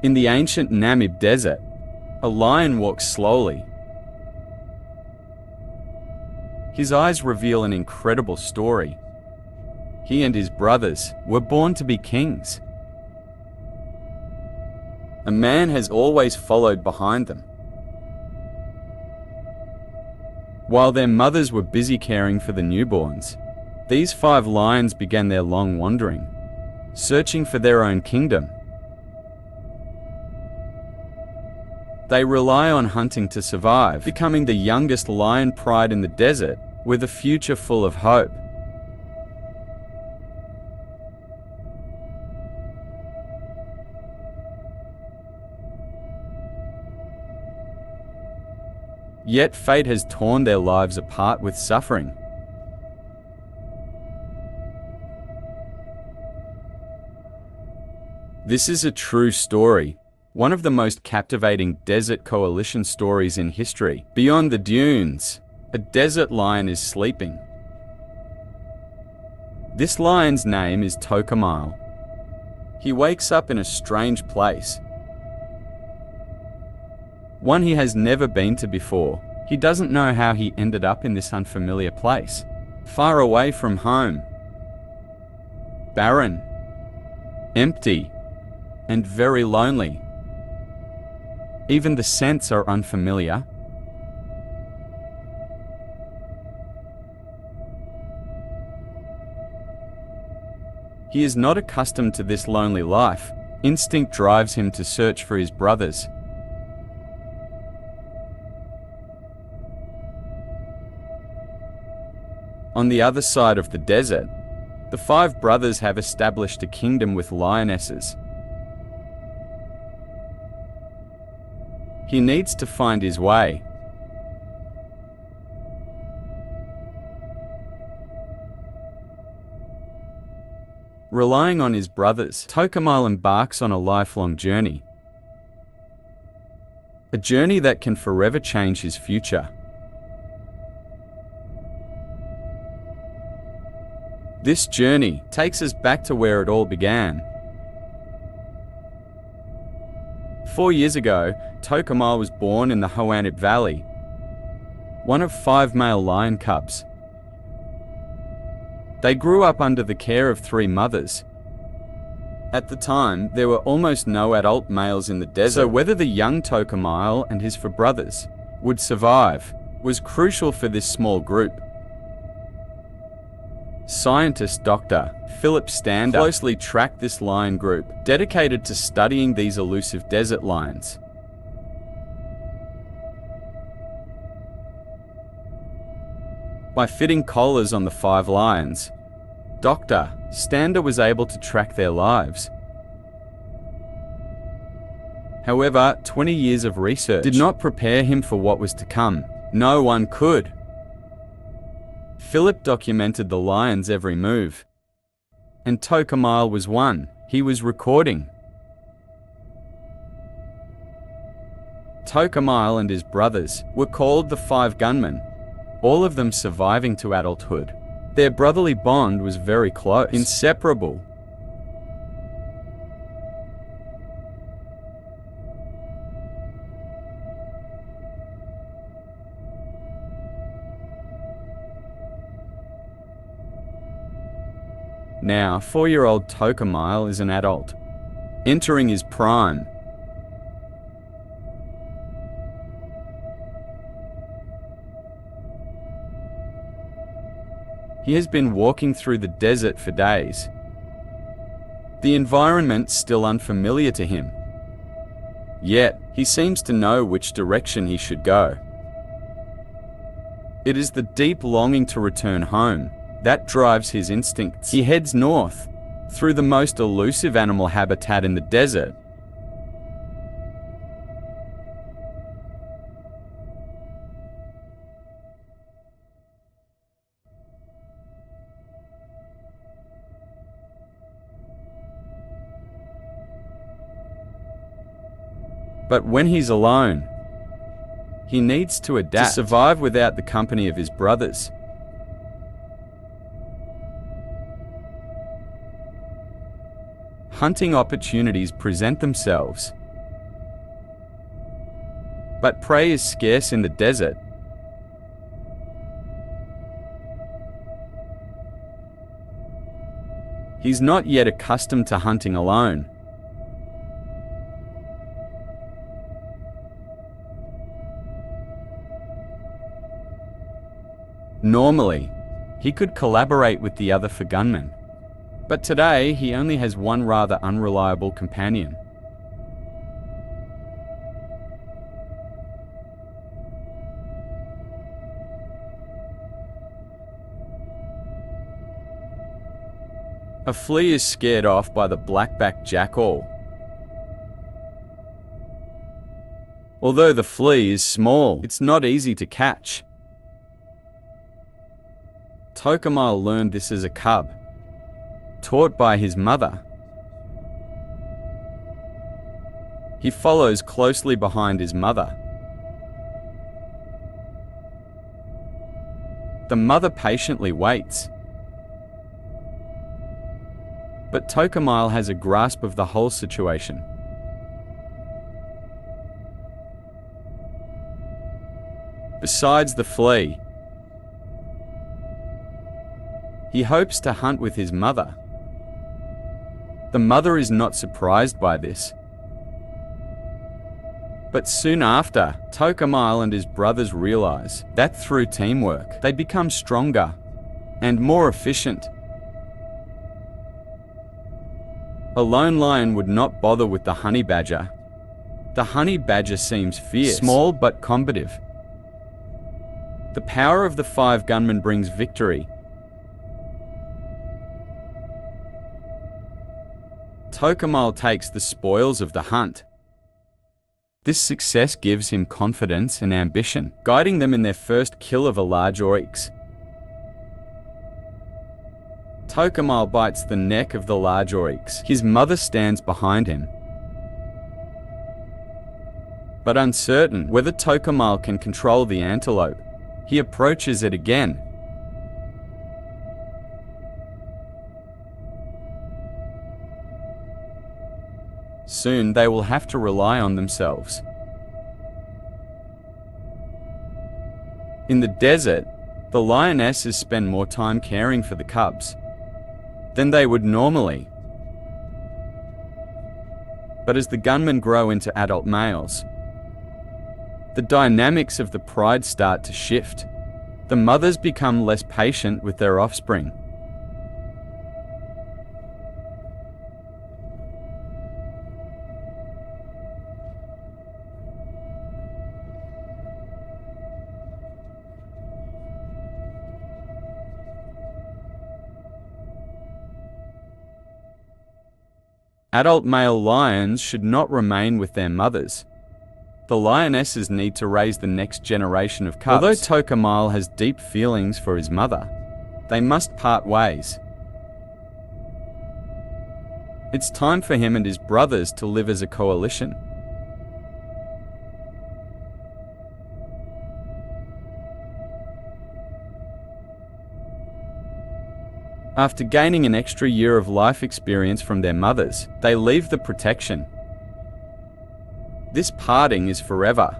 In the ancient Namib Desert, a lion walks slowly. His eyes reveal an incredible story. He and his brothers were born to be kings. A man has always followed behind them. While their mothers were busy caring for the newborns, these 5 lions began their long wandering, searching for their own kingdom. They rely on hunting to survive, becoming the youngest lion pride in the desert, with a future full of hope. Yet fate has torn their lives apart with suffering. This is a true story, one of the most captivating desert coalition stories in history. Beyond the dunes, a desert lion is sleeping. This lion's name is Tokamile. He wakes up in a strange place, one he has never been to before. He doesn't know how he ended up in this unfamiliar place, far away from home. Barren, empty, and very lonely. Even the scents are unfamiliar. He is not accustomed to this lonely life. Instinct drives him to search for his brothers. On the other side of the desert, the 5 brothers have established a kingdom with lionesses. He needs to find his way. Relying on his brothers, Tokamile embarks on a lifelong journey. A journey that can forever change his future. This journey takes us back to where it all began. 4 years ago, Tokamile was born in the Hoanib Valley, one of 5 male lion cubs. They grew up under the care of 3 mothers. At the time, there were almost no adult males in the desert, so whether the young Tokamile and his 4 brothers would survive was crucial for this small group. Scientist Dr. Philip Stander closely tracked this lion group, dedicated to studying these elusive desert lions. By fitting collars on the 5 lions, Dr. Stander was able to track their lives. However, 20 years of research did not prepare him for what was to come. No one could. Philip documented the lion's every move, and Tokamile was one. He was recording. Tokamile and his brothers were called the Five Gunmen, all of them surviving to adulthood. Their brotherly bond was very close, inseparable. Now, 4-year-old Tokamile is an adult, entering his prime. He has been walking through the desert for days. The environment's still unfamiliar to him. Yet, he seems to know which direction he should go. It is the deep longing to return home that drives his instincts. He heads north, through the most elusive animal habitat in the desert. But when he's alone, he needs to adapt to survive without the company of his brothers. Hunting opportunities present themselves. But prey is scarce in the desert. He's not yet accustomed to hunting alone. Normally, he could collaborate with the other Five Gunmen, but today he only has one rather unreliable companion. A flea is scared off by the black-backed jackal. Although the flea is small, it's not easy to catch. Tocomile learned this as a cub, taught by his mother. He follows closely behind his mother. The mother patiently waits. But Tocomile has a grasp of the whole situation. Besides the flea, he hopes to hunt with his mother. The mother is not surprised by this. But soon after, Tocomile and his brothers realize that through teamwork, they become stronger and more efficient. A lone lion would not bother with the honey badger. The honey badger seems fierce, small but combative. The power of the Five Gunmen brings victory. Tocomile takes the spoils of the hunt. This success gives him confidence and ambition, guiding them in their first kill of a large oryx. Tocomile bites the neck of the large oryx. His mother stands behind him. But uncertain whether Tocomile can control the antelope, he approaches it again. Soon they will have to rely on themselves. In the desert, the lionesses spend more time caring for the cubs than they would normally. But as the gunmen grow into adult males, the dynamics of the pride start to shift. The mothers become less patient with their offspring. Adult male lions should not remain with their mothers. The lionesses need to raise the next generation of cubs. Although Tocomile has deep feelings for his mother, they must part ways. It's time for him and his brothers to live as a coalition. After gaining an extra year of life experience from their mothers, they leave the protection. This parting is forever.